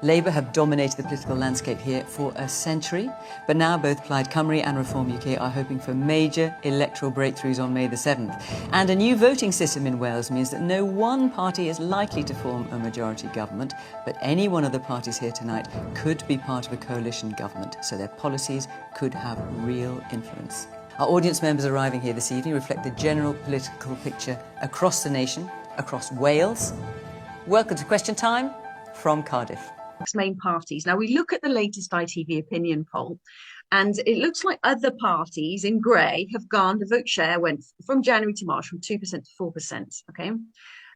Labour have dominated the political landscape here for a century, but now both Plaid Cymru and Reform UK are hoping for major electoral breakthroughs on May the 7th. And a new voting system in Wales means that no one party is likely to form a majority government, but any one of the parties here tonight could be part of a coalition government, so their policies could have real influence. Our audience members arriving here this evening reflect the general political picture across the nation, across Wales. Welcome to Question Time from Cardiff. Main parties. Now we look at the latest ITV opinion poll, and it looks like other parties in grey have gone, the vote share went from January to March from 2% to 4%. Okay,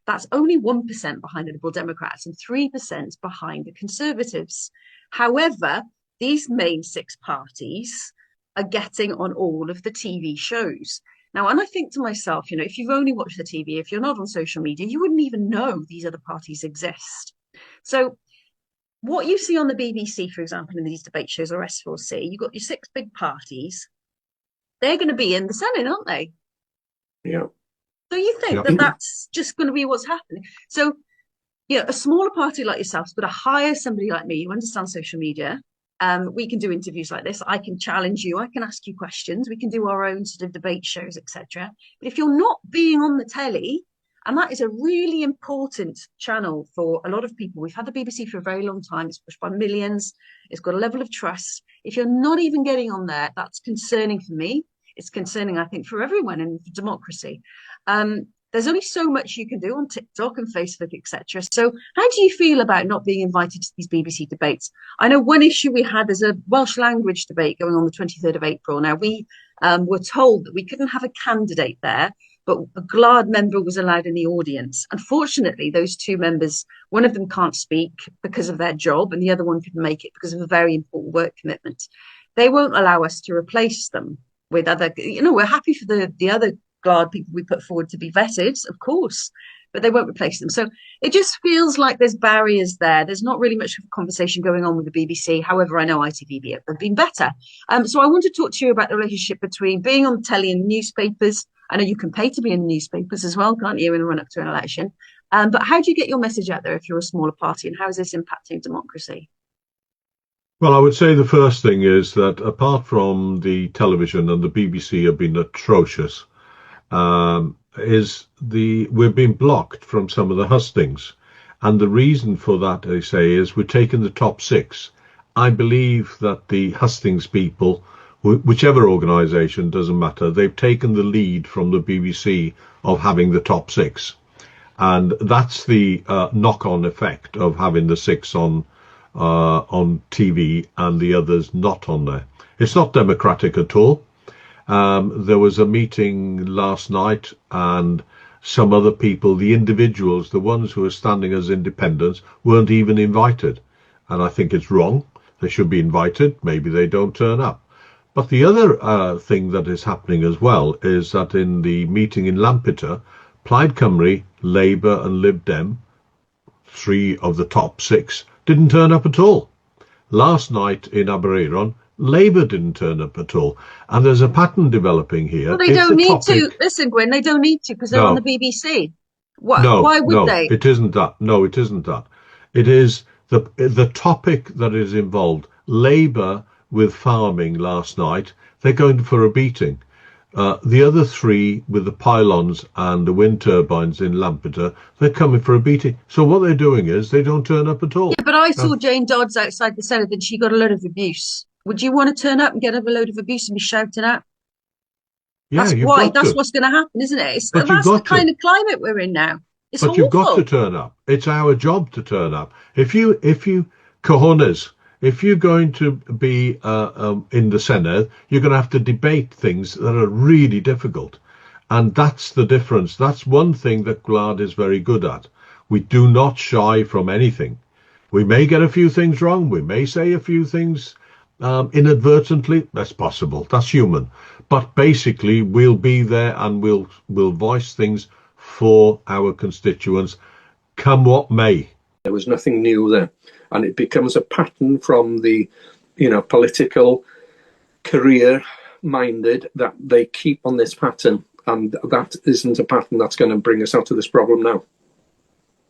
that's only 1% behind the Liberal Democrats and 3% behind the Conservatives. However, these main six parties are getting on all of the TV shows. Now, and I think to myself, you know, if you've only watched the TV, if you're not on social media, you wouldn't even know these other parties exist. So what you see on the BBC, for example, in these debate shows or S4C, you've got your six big parties. They're going to be in the Senate, aren't they? Yeah. So you think that that's just going to be what's happening? So, yeah, a smaller party like yourself's got to hire somebody like me who understands social media. We can do interviews like this. I can challenge you. I can ask you questions. We can do our own sort of debate shows, etc. But if you're not being on the telly, and that is a really important channel for a lot of people. We've had the BBC for a very long time. It's pushed by millions. It's got a level of trust. If you're not even getting on there, that's concerning for me. It's concerning, I think, for everyone in democracy. There's only so much you can do on TikTok and Facebook, etc. So how do you feel about not being invited to these BBC debates? I know one issue we had is a Welsh language debate going on the 23rd of April. Now, we were told that we couldn't have a candidate there, but a GLAD member was allowed in the audience. Unfortunately, those two members, one of them can't speak because of their job and the other one couldn't make it because of a very important work commitment. They won't allow us to replace them with other, you know, we're happy for the other GLAD people we put forward to be vetted, of course, but they won't replace them. So it just feels like there's barriers there. There's not really much of a conversation going on with the BBC. However, I know ITV have been better. So I want to talk to you about the relationship between being on the telly and newspapers. I know you can pay to be in the newspapers as well, can't you, in the run up to an election? But how do you get your message out there if you're a smaller party, and how is this impacting democracy? Well, I would say the first thing is that apart from the television, and the BBC have been atrocious, we've been blocked from some of the hustings. And the reason for that, they say, is we're taking the top six. I believe that the hustings people, whichever organisation, doesn't matter, they've taken the lead from the BBC of having the top six. And that's the knock-on effect of having the six on TV and the others not on there. It's not democratic at all. There was a meeting last night, and some other people, the individuals, the ones who are standing as independents, weren't even invited. And I think it's wrong. They should be invited. Maybe they don't turn up. But the other thing that is happening as well is that in the meeting in Lampeter, Plaid Cymru, Labour and Lib Dem, three of the top six, didn't turn up at all. Last night in Aberaeron, Labour didn't turn up at all. And there's a pattern developing here. Well, they don't need to. Listen, Gwen, they don't need to because they're on the BBC. Why would they? It isn't that. No, it isn't that. It is the topic that is involved. Labour with farming last night, they're going for a beating. The other three with the pylons and the wind turbines in Lampeter, they're coming for a beating. So what they're doing is they don't turn up at all. Yeah, but I saw Jane Dodds outside the Senate and she got a load of abuse. Would you want to turn up and get a load of abuse and be shouting at? Yeah, that's what's going to happen, isn't it? That's the kind of climate we're in now. It's awful. You've got to turn up. It's our job to turn up. If you cojones, if you're going to be in the Senate, you're going to have to debate things that are really difficult. And that's the difference. That's one thing that GLAD is very good at. We do not shy from anything. We may get a few things wrong. We may say a few things inadvertently. That's possible. That's human. But basically, we'll be there and we'll voice things for our constituents, come what may. There was nothing new there. And it becomes a pattern from the, political career-minded that they keep on this pattern. And that isn't a pattern that's going to bring us out of this problem now.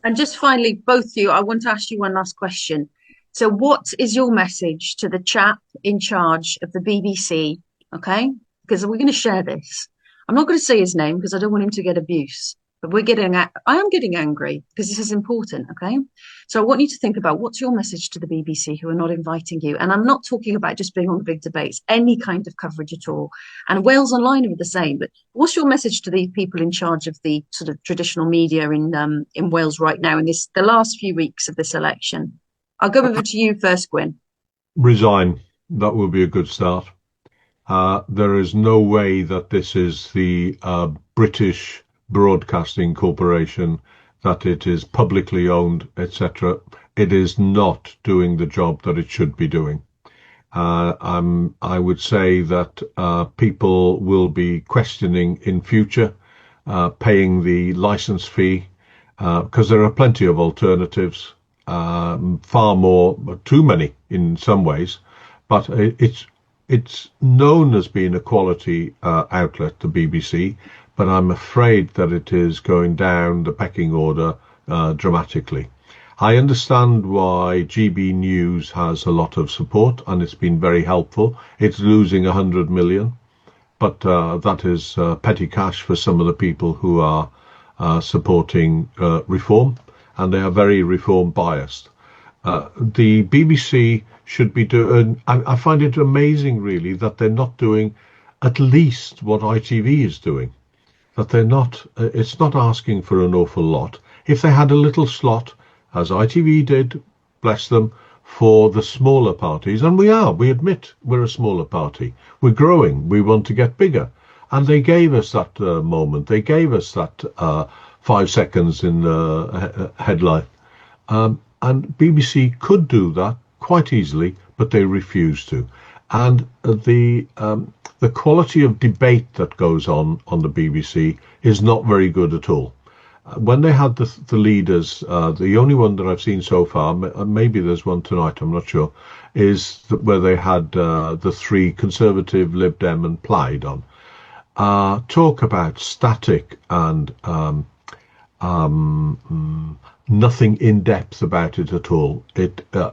And just finally, both of you, I want to ask you one last question. So what is your message to the chap in charge of the BBC? Okay, because we're going to share this. I'm not going to say his name because I don't want him to get abuse. But I am getting angry because this is important. Okay, so I want you to think about what's your message to the BBC who are not inviting you. And I'm not talking about just being on the big debates, any kind of coverage at all. And Wales Online are the same. But what's your message to the people in charge of the sort of traditional media in Wales right now in the last few weeks of this election? I'll go over to you first, Gwyn. Resign. That will be a good start. There is no way that this is the British Broadcasting Corporation, that it is publicly owned, etc. It is not doing the job that it should be doing. I would say that people will be questioning in future paying the license fee because there are plenty of alternatives, far more, too many in some ways, but it's known as being a quality outlet, the BBC, but I'm afraid that it is going down the pecking order dramatically. I understand why GB News has a lot of support, and it's been very helpful. It's losing 100 million, but that is petty cash for some of the people who are supporting reform, and they are very reform biased. The BBC should be doing, I find it amazing really that they're not doing at least what ITV is doing, that they're not, it's not asking for an awful lot. If they had a little slot, as ITV did, bless them, for the smaller parties, and we admit we're a smaller party, we're growing, we want to get bigger, and they gave us that moment, they gave us that 5 seconds in the headline, and BBC could do that quite easily, but they refuse to. And the quality of debate that goes on the BBC is not very good at all. When they had the leaders, the only one that I've seen so far, maybe there's one tonight, I'm not sure, is where they had the three Conservative, Lib Dem and Plaid on. Talk about static and nothing in depth about it at all.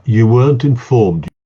You weren't informed.